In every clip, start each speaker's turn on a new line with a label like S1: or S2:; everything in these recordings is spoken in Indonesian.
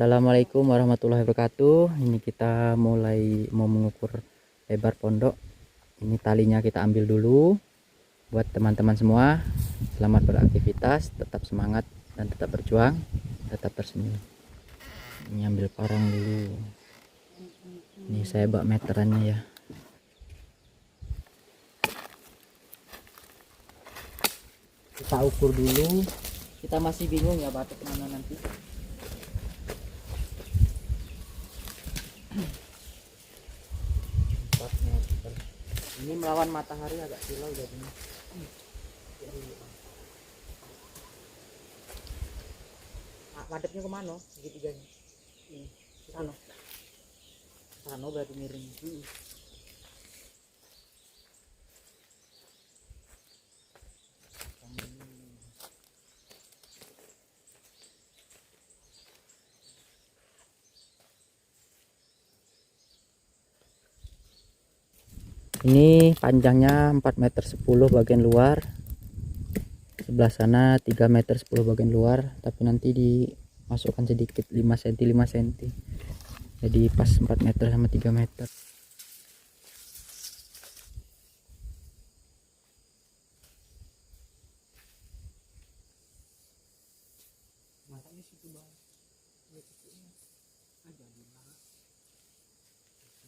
S1: Assalamualaikum warahmatullahi wabarakatuh. Ini kita mulai mau mengukur lebar pondok. Ini talinya kita ambil dulu. Buat teman-teman semua, selamat beraktivitas, tetap semangat dan tetap berjuang, tetap tersenyum. Ini ambil parang dulu. Ini saya bawa meterannya ya. Kita ukur dulu. Kita masih bingung ya batuk mana nanti. Ini melawan matahari agak silau jadinya. Madepnya kemana? Segitiganya. Sana. Sana berarti miring. Ini panjangnya 4,10 meter bagian luar, sebelah sana 3,10 meter bagian luar, tapi nanti dimasukkan sedikit 5 cm 5 cm, jadi pas 4 meter sama 3 meter.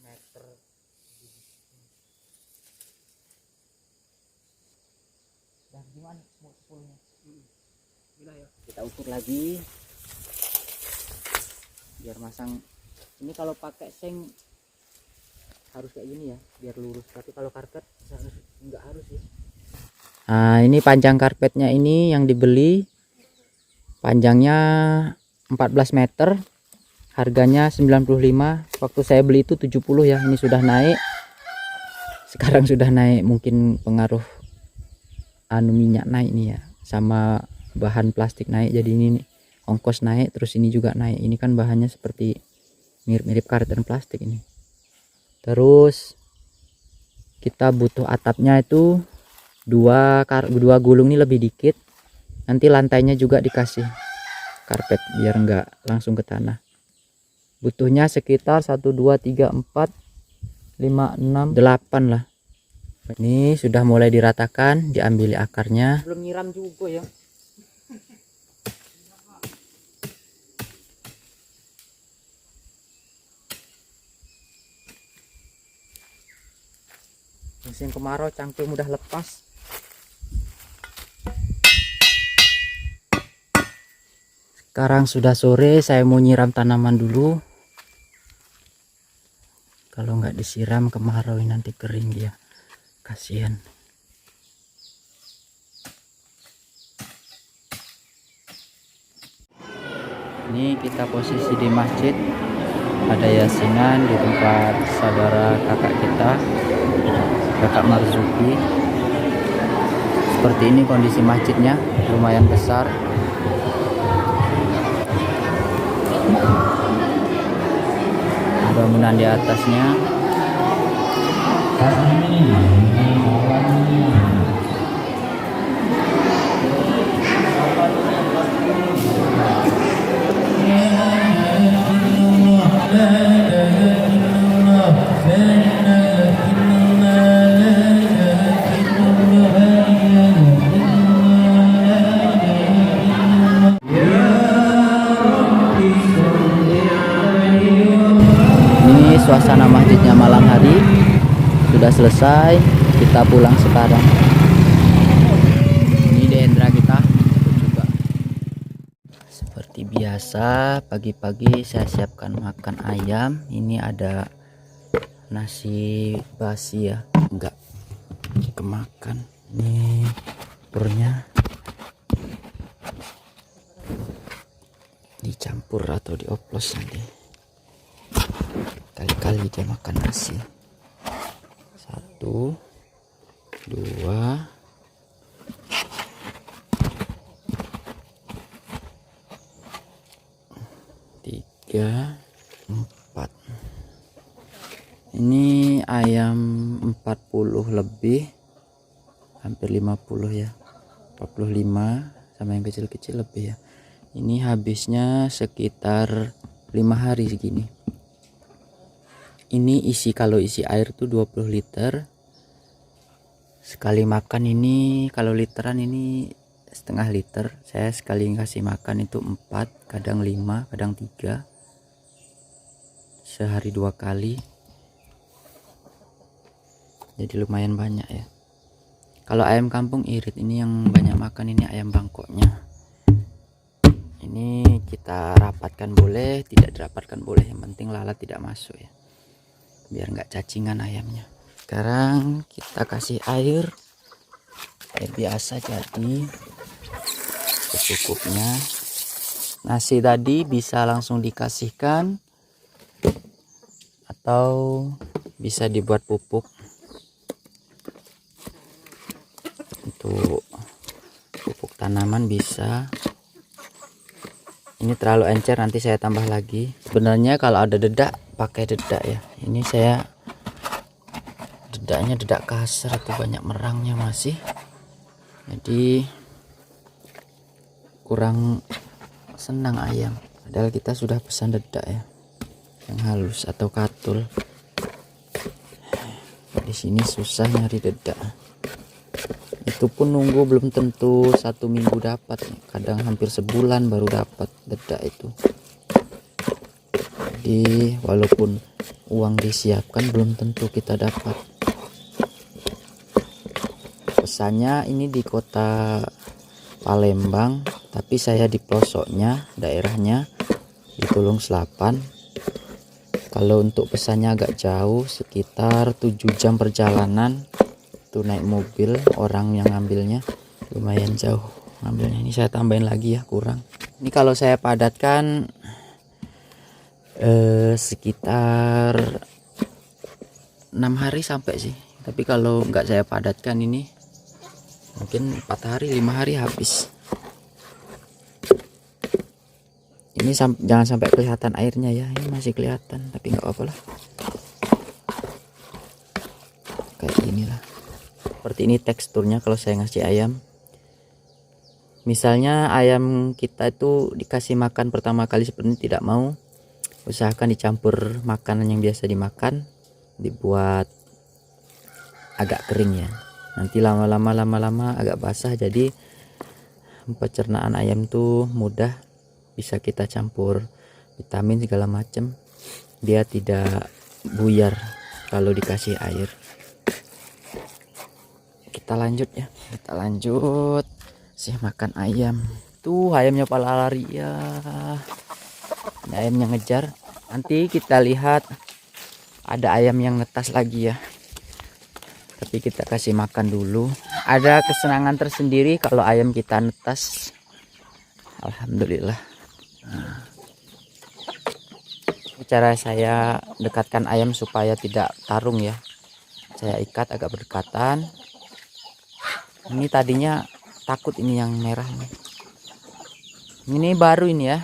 S1: Meter dan gimana semua 10-nya? Ya. Kita ukur lagi biar masang. Ini kalau pakai seng harus kayak gini ya biar lurus, tapi kalau karpet nggak harus ya. Nah, ini panjang karpetnya ini yang dibeli, panjangnya 14 meter, harganya 95. Waktu saya beli itu 70 ya. Ini sudah naik, sekarang sudah naik, mungkin pengaruh minyak naik nih ya, sama bahan plastik naik, jadi ini nih, ongkos naik, terus ini juga naik. Ini kan bahannya seperti mirip-mirip karton plastik ini. Terus kita butuh atapnya itu dua gulung, ini lebih dikit. Nanti lantainya juga dikasih karpet biar enggak langsung ke tanah. Butuhnya sekitar 1 2 3 4 5 6 8 lah. Ini sudah mulai diratakan, diambil akarnya. Belum nyiram juga ya. Musim kemarau cangkul mudah lepas. Sekarang sudah sore, saya mau nyiram tanaman dulu. Kalau nggak disiram kemarau nanti kering dia. Kasihan. Ini kita posisi di masjid, ada yasinan di tempat saudara kakak kita, kakak Marzuki. Seperti ini kondisi masjidnya, lumayan besar. Bangunan di atasnya. Ini suasana masjidnya malam hari. Sudah selesai, kita pulang sekarang. Ini Dendra kita juga. Seperti biasa, pagi-pagi saya siapkan makan ayam. Ini ada nasi basi ya, enggak kemakan. Ini purnya dicampur atau dioplos nanti. Kali-kali dia makan nasi. 1 2 3 4. Ini ayam 40 lebih, hampir 50 ya, 45, sama yang kecil-kecil lebih ya. Ini habisnya sekitar 5 hari segini. Ini kalau isi air tuh 20 liter. Sekali makan ini kalau literan ini setengah liter. Saya sekali kasih makan itu 4, kadang 5, kadang 3. Sehari 2 kali. Jadi lumayan banyak ya. Kalau ayam kampung irit ini yang banyak makan ini ayam bangkoknya. Ini kita rapatkan boleh, tidak dirapatkan boleh. Yang penting lalat tidak masuk ya. Biar nggak cacingan ayamnya. Sekarang kita kasih air biasa jadi secukupnya. Nasi tadi bisa langsung dikasihkan atau bisa dibuat pupuk. Untuk pupuk tanaman bisa. Ini terlalu encer, nanti saya tambah lagi. Sebenarnya kalau ada dedak pakai dedak ya. Ini saya dedaknya dedak kasar atau banyak merangnya masih. Jadi kurang senang ayam. Padahal kita sudah pesan dedak ya, yang halus atau katul. Di sini susah nyari dedak. Itu pun nunggu belum tentu 1 minggu dapat, kadang hampir sebulan baru dapat dedak itu. Jadi walaupun uang disiapkan belum tentu kita dapat. Pesannya ini di kota Palembang, tapi saya di pelosoknya, daerahnya di Tulung Selapan. Kalau untuk pesannya agak jauh, sekitar 7 jam perjalanan. Itu naik mobil, orang yang ngambilnya lumayan jauh ngambilnya. Ini saya tambahin lagi ya, kurang. Ini kalau saya padatkan sekitar 6 hari sampai sih. Tapi kalau nggak saya padatkan ini mungkin 4 hari 5 hari habis. Ini jangan sampai kelihatan airnya ya. Ini masih kelihatan tapi nggak apa-apa lah. Kayak inilah. Seperti ini teksturnya kalau saya ngasih ayam. Misalnya ayam kita itu dikasih makan pertama kali seperti ini tidak mau, usahakan dicampur makanan yang biasa dimakan, dibuat agak kering ya. Nanti lama-lama agak basah, jadi pencernaan ayam tuh mudah, bisa kita campur vitamin segala macam, dia tidak buyar kalau dikasih air. Kita lanjut ya, kita lanjut sih makan ayam. Tuh ayamnya pala lari ya, ini ayamnya ngejar. Nanti kita lihat ada ayam yang netas lagi ya, tapi kita kasih makan dulu. Ada kesenangan tersendiri kalau ayam kita netas, alhamdulillah. Cara saya dekatkan ayam supaya tidak tarung ya, saya ikat agak berdekatan. Ini tadinya takut ini yang merah ini baru ini ya.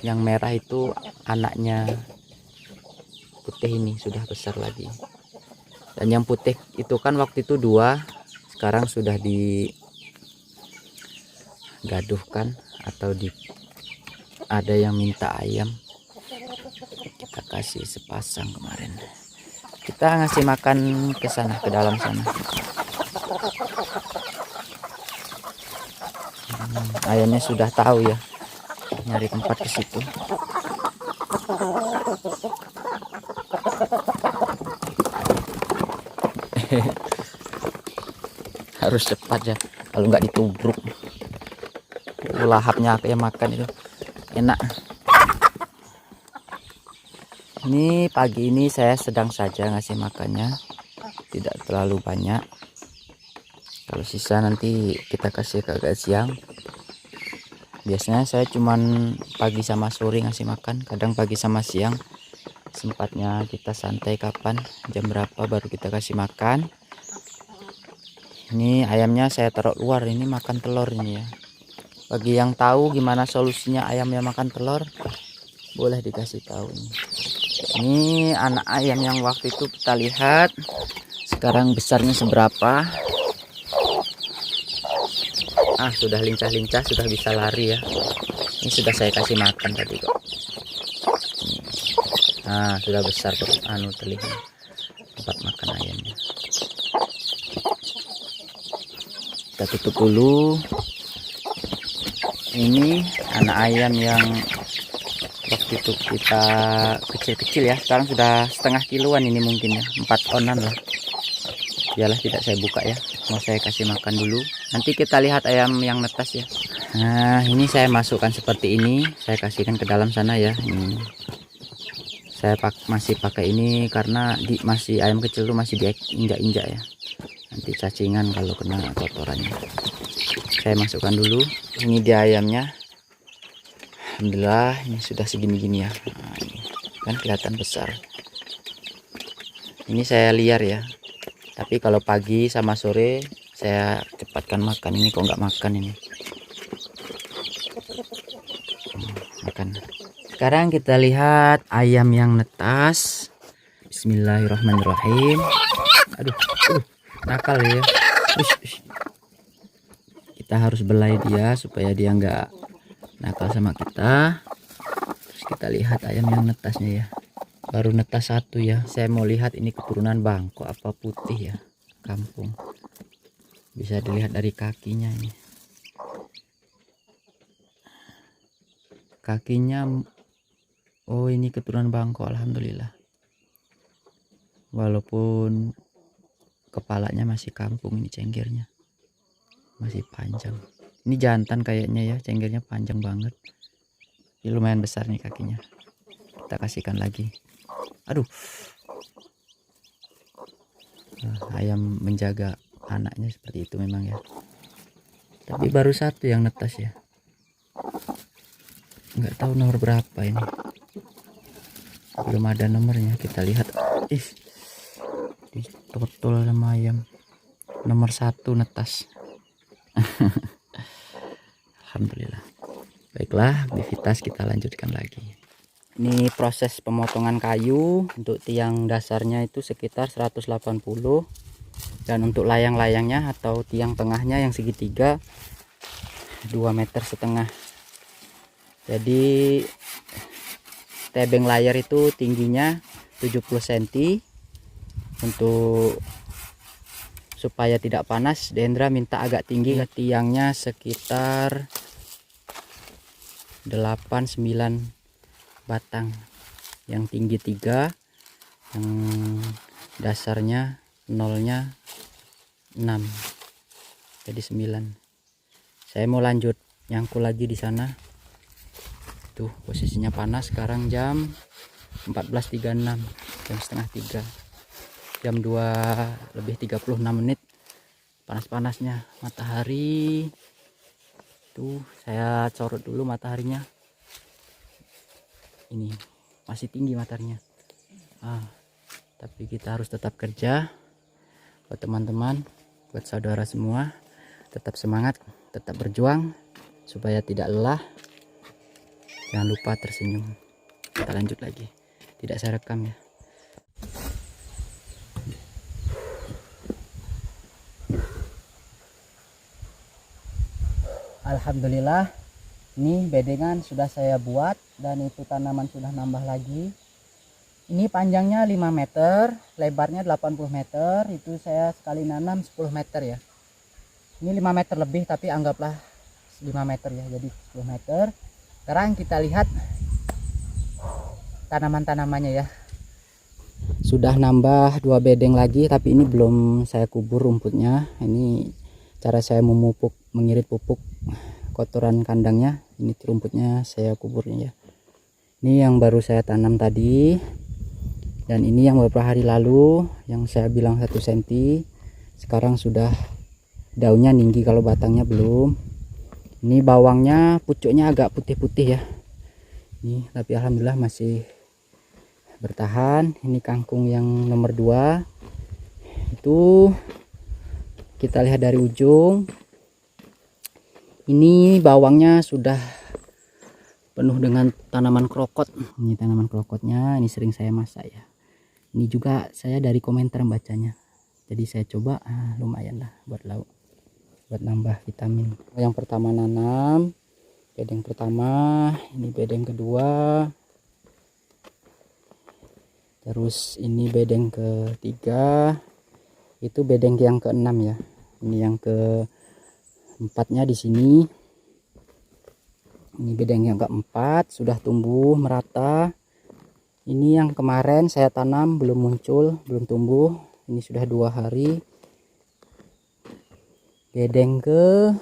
S1: Yang merah itu anaknya putih, ini sudah besar lagi. Dan yang putih itu kan waktu itu 2, sekarang sudah digaduhkan atau ada yang minta ayam. Kita kasih sepasang kemarin. Kita ngasih makan ke sana, ke dalam sana. Ayamnya sudah tahu ya, nyari tempat ke situ. Harus cepat ya, kalau nggak ditubruk. Lahapnya kayak makan itu enak. Ini pagi ini saya sedang saja ngasih makannya, tidak terlalu banyak. Kalau sisa nanti kita kasih ke agak siang. Biasanya saya cuman pagi sama sore ngasih makan, kadang pagi sama siang. Sempatnya kita santai kapan, jam berapa baru kita kasih makan. Ini ayamnya saya taruh luar, ini makan telur ini ya. Bagi yang tahu gimana solusinya ayam yang makan telur, boleh dikasih tahu ini. Ini anak ayam yang waktu itu kita lihat, sekarang besarnya seberapa. Sudah lincah-lincah, sudah bisa lari ya. Ini sudah saya kasih makan tadi kok. Nah, sudah besar kok telinga tempat makan ayamnya. Kita tutup dulu. Ini anak ayam yang waktu itu kita kecil-kecil ya, sekarang sudah setengah kiloan ini mungkin ya, 4 onan lah. Biarlah tidak saya buka ya, mau saya kasih makan dulu, nanti kita lihat ayam yang netas ya. Nah, ini saya masukkan seperti ini, saya kasihkan ke dalam sana ya. Ini saya masih pakai ini karena masih ayam kecil tuh masih diinjak-injak ya, nanti cacingan kalau kena kotorannya. Saya masukkan dulu. Ini dia ayamnya. Alhamdulillah ini sudah segini-gini ya. Nah, ini kan kelihatan besar. Ini saya liar ya, tapi kalau pagi sama sore saya cepatkan makan. Ini kok nggak makan ini. Makan. Sekarang kita lihat ayam yang netas. Bismillahirrahmanirrahim. Aduh, nakal ya. Kita harus belai dia supaya dia nggak nakal sama kita. Terus kita lihat ayam yang netasnya ya. Baru netas satu ya. Saya mau lihat ini keturunan Bangkok apa putih ya, kampung. Bisa dilihat dari kakinya ini. Kakinya, oh ini keturunan Bangkok, alhamdulillah. Walaupun kepalanya masih kampung, ini cengkirnya masih panjang. Ini jantan kayaknya ya, cengkirnya panjang banget. Ini lumayan besar nih kakinya. Kita kasihkan lagi. Aduh. Nah, ayam menjaga anaknya seperti itu memang ya. Tapi baru satu yang netas ya. Nggak tahu nomor berapa ini. Belum ada nomornya. Kita lihat. Ditotol sama ayam. Nomor 1 netas. Alhamdulillah. Baiklah, aktivitas kita lanjutkan lagi. Ini proses pemotongan kayu. Untuk tiang dasarnya itu sekitar 180, dan untuk layang-layangnya atau tiang tengahnya yang segitiga 2,5 meter. Jadi tebeng layar itu tingginya 70 cm. Untuk supaya tidak panas, Dendra minta agak tinggi. Tiangnya sekitar 8-9 batang, yang tinggi 3, yang dasarnya nolnya 6, jadi 9. Saya mau lanjut nyangkul lagi di sana. Tuh posisinya panas. Sekarang jam 14.36, jam setengah 3, jam 2:36. Panas-panasnya matahari. Tuh saya corot dulu mataharinya. Ini masih tinggi mataharinya. Tapi kita harus tetap kerja. Buat teman-teman, buat saudara semua, tetap semangat, tetap berjuang supaya tidak lelah. Jangan lupa tersenyum. Kita lanjut lagi. Tidak saya rekam ya. Alhamdulillah, ini bedengan sudah saya buat, dan itu tanaman sudah nambah lagi. Ini panjangnya 5 meter, lebarnya 80 meter. Itu saya sekali nanam 10 meter ya. Ini 5 meter lebih, tapi anggaplah 5 meter ya, jadi 10 meter. Sekarang kita lihat tanaman-tanamannya ya. Sudah nambah 2 bedeng lagi, tapi ini belum saya kubur rumputnya. Ini cara saya memupuk, mengirit pupuk kotoran kandangnya. Ini rumputnya saya kuburnya ya. Ini yang baru saya tanam tadi, dan ini yang beberapa hari lalu yang saya bilang 1 cm. Sekarang sudah daunnya tinggi, kalau batangnya belum. Ini bawangnya, pucuknya agak putih-putih ya. Ini tapi alhamdulillah masih bertahan. Ini kangkung yang nomor 2. Itu kita lihat dari ujung. Ini bawangnya sudah penuh dengan tanaman krokot. Ini tanaman krokotnya, ini sering saya masak ya. Ini juga saya dari komentar bacanya, jadi saya coba, lumayan lah buat lauk, buat nambah vitamin. Yang pertama nanam, bedeng pertama, ini bedeng kedua, terus ini bedeng ketiga, itu bedeng yang keenam ya. Ini yang keempatnya di sini. Ini bedeng yang keempat sudah tumbuh merata. Ini yang kemarin saya tanam belum muncul, belum tumbuh. Ini sudah 2 hari. Bedeng ke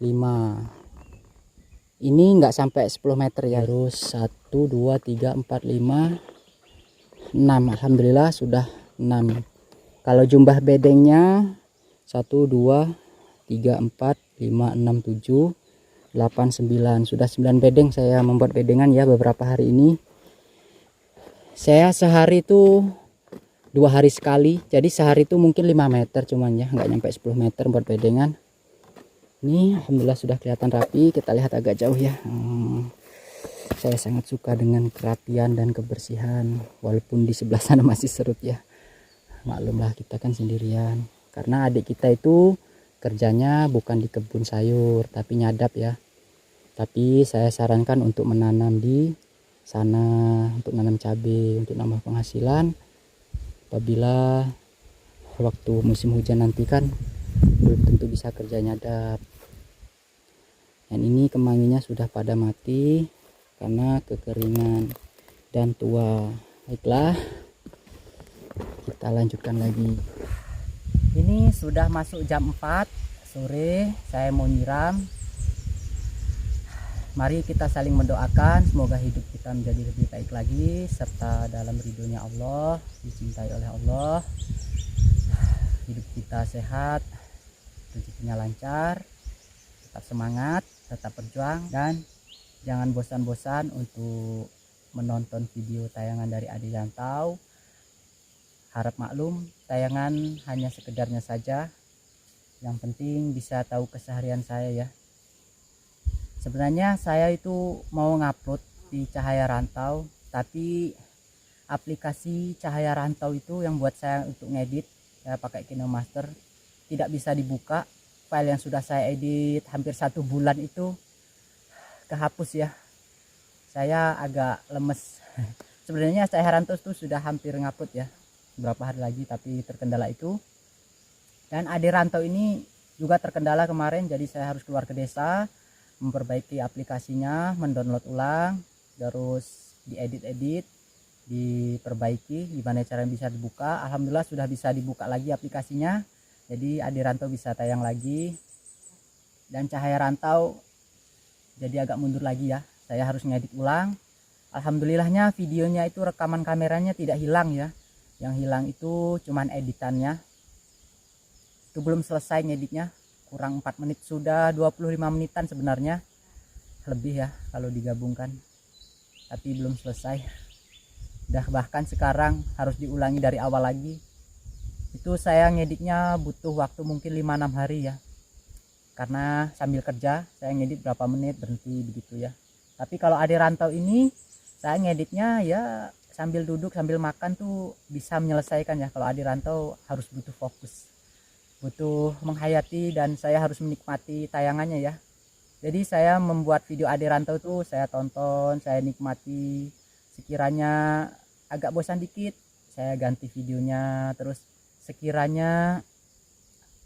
S1: 5. Ini enggak sampai 10 meter ya. Terus 1 2 3 4 5 6. Alhamdulillah sudah 6. Kalau jumlah bedengnya 1 2 3 4 5 6 7 8 9. Sudah 9 bedeng saya membuat bedengan ya beberapa hari ini. Saya sehari itu 2 hari sekali. Jadi sehari itu mungkin 5 meter cuman ya, nggak nyampe 10 meter buat bedengan. Ini alhamdulillah sudah kelihatan rapi. Kita lihat agak jauh ya. Saya sangat suka dengan kerapian dan kebersihan. Walaupun di sebelah sana masih serut ya. Maklumlah kita kan sendirian. Karena adik kita itu kerjanya bukan di kebun sayur tapi nyadap ya. Tapi saya sarankan untuk menanam di sana, untuk nanam cabai, untuk nambah penghasilan. Apabila waktu musim hujan nanti kan belum tentu bisa kerja nyadap. Dan ini kemanginya sudah pada mati karena kekeringan dan tua. Baiklah, kita lanjutkan lagi. Ini sudah masuk jam 4 sore, saya mau nyiram. Mari kita saling mendoakan semoga hidup kita menjadi lebih baik lagi, serta dalam ridhonya Allah, dicintai oleh Allah. Hidup kita sehat, rezekinya lancar, tetap semangat, tetap berjuang, dan jangan bosan-bosan untuk menonton video tayangan dari Adi Rantau. Harap maklum, tayangan hanya sekedarnya saja. Yang penting bisa tahu keseharian saya ya. Sebenarnya saya itu mau ngupload di Cahaya Rantau, tapi aplikasi Cahaya Rantau itu yang buat saya untuk ngedit, saya pakai KinoMaster, tidak bisa dibuka. File yang sudah saya edit hampir 1 bulan itu kehapus ya. Saya agak lemes. Sebenarnya Cahaya Rantau itu sudah hampir ngupload ya, beberapa hari lagi, tapi terkendala itu. Dan Adi Rantau ini juga terkendala kemarin, jadi saya harus keluar ke desa, memperbaiki aplikasinya, mendownload ulang, terus diedit-edit, diperbaiki gimana cara bisa dibuka. Alhamdulillah sudah bisa dibuka lagi aplikasinya, jadi Adi Rantau bisa tayang lagi. Dan Cahaya Rantau jadi agak mundur lagi ya, saya harus ngedit ulang. Alhamdulillahnya videonya itu rekaman kameranya tidak hilang ya, yang hilang itu cuman editannya. Itu belum selesai ngeditnya, kurang 4 menit, sudah 25 menitan sebenarnya, lebih ya kalau digabungkan, tapi belum selesai. Dah bahkan sekarang harus diulangi dari awal lagi. Itu saya ngeditnya butuh waktu mungkin 5-6 hari ya, karena sambil kerja saya ngedit berapa menit berhenti begitu ya. Tapi kalau Adi Rantau ini saya ngeditnya ya sambil duduk sambil makan tuh bisa menyelesaikan ya. Kalau Adi Rantau harus butuh fokus, butuh menghayati, dan saya harus menikmati tayangannya ya. Jadi saya membuat video Adi Rantau tuh saya tonton, saya nikmati. Sekiranya agak bosan dikit, saya ganti videonya. Terus sekiranya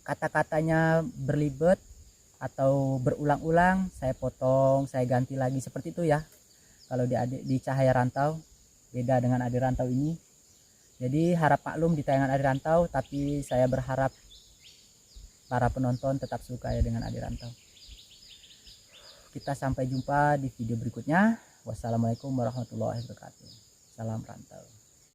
S1: kata-katanya berlibet atau berulang-ulang, saya potong, saya ganti lagi, seperti itu ya. Kalau di Cahaya Rantau beda dengan Adi Rantau ini. Jadi harap maklum di tayangan Adi Rantau, tapi saya berharap para penonton tetap suka ya dengan Adi Rantau. Kita sampai jumpa di video berikutnya. Wassalamualaikum warahmatullahi wabarakatuh. Salam rantau.